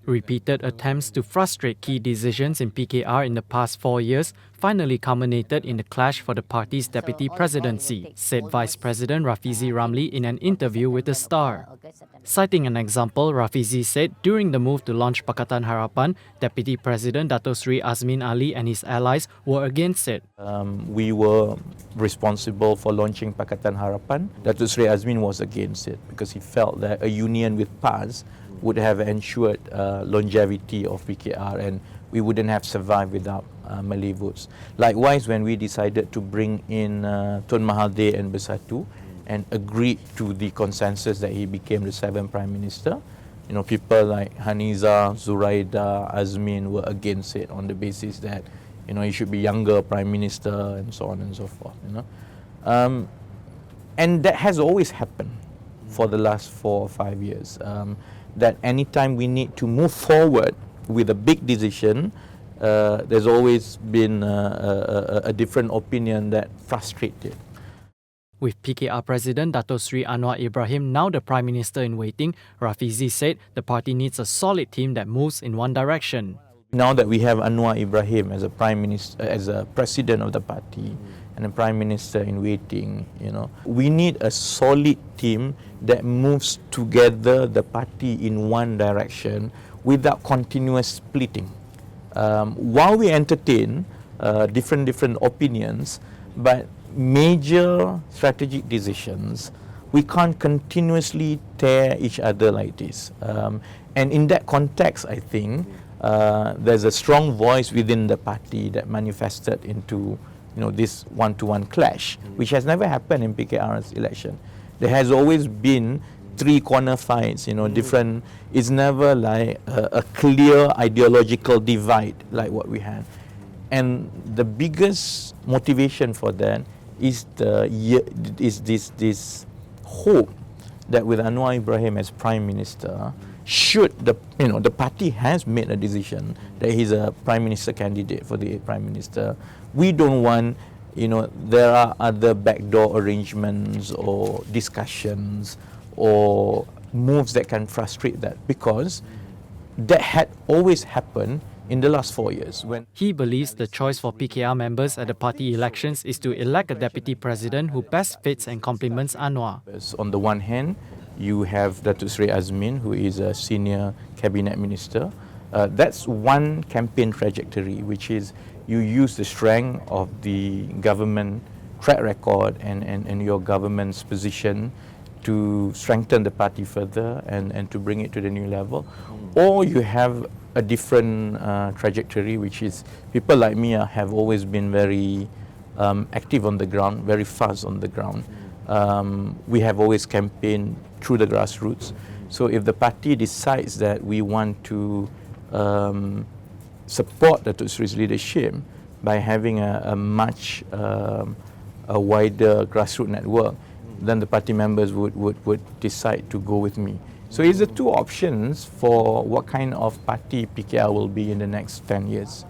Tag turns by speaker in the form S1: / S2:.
S1: Repeated attempts to frustrate key decisions in PKR in the past 4 years finally culminated in the clash for the party's deputy presidency, said Vice President Rafizi Ramli in an interview with The Star. Citing an example, Rafizi said during the move to launch Pakatan Harapan, Deputy President Datuk Seri Azmin Ali and his allies were against it.
S2: We were responsible for launching Pakatan Harapan. Datuk Seri Azmin was against it because he felt that a union with PAS would have ensured longevity of PKR and we wouldn't have survived without Malay votes. Likewise, when we decided to bring in Tun Mahathir and Bersatu and agreed to the consensus that he became the 7th Prime Minister, people like Haniza, Zuraida, Azmin were against it on the basis that he should be younger Prime Minister and so on and so forth. And that has always happened for the last 4 or 5 years. That anytime we need to move forward with a big decision, there's always been a different opinion that frustrated.
S1: With PKR President Datuk Seri Anwar Ibrahim now the Prime Minister in waiting, Rafizi said the party needs a solid team that moves in one direction.
S2: Now that we have Anwar Ibrahim as a Prime Minister, as a President of the party, and a Prime Minister in waiting, we need a solid team that moves together the party in one direction without continuous splitting. While we entertain different opinions, but major strategic decisions, we can't continuously tear each other like this. And in that context, I think there's a strong voice within the party that manifested into this one-to-one clash, which has never happened in PKR's election. There has always been 3 corner fights, different. It's never like a clear ideological divide like what we had. And the biggest motivation for that is this hope that with Anwar Ibrahim as Prime Minister, should the party has made a decision that he's a Prime Minister candidate for the 8th Prime Minister, we don't want there are other backdoor arrangements or discussions or moves that can frustrate that, because that had always happened in the last 4 years. When
S1: he believes the choice for PKR members at the party elections is to elect a deputy president who best fits and complements Anwar.
S2: On the one hand, you have Datuk Seri Azmin, who is a senior cabinet minister. That's one campaign trajectory, which is you use the strength of the government track record and your government's position to strengthen the party further and to bring it to the new level. Or you have a different trajectory, which is people like me have always been very active on the ground, very fast on the ground. We have always campaigned through the grassroots. So if the party decides that we want to support Datuk Seri's leadership by having a much wider grassroots network, then the party members would decide to go with me. So it's the 2 options for what kind of party PKR will be in the next 10 years.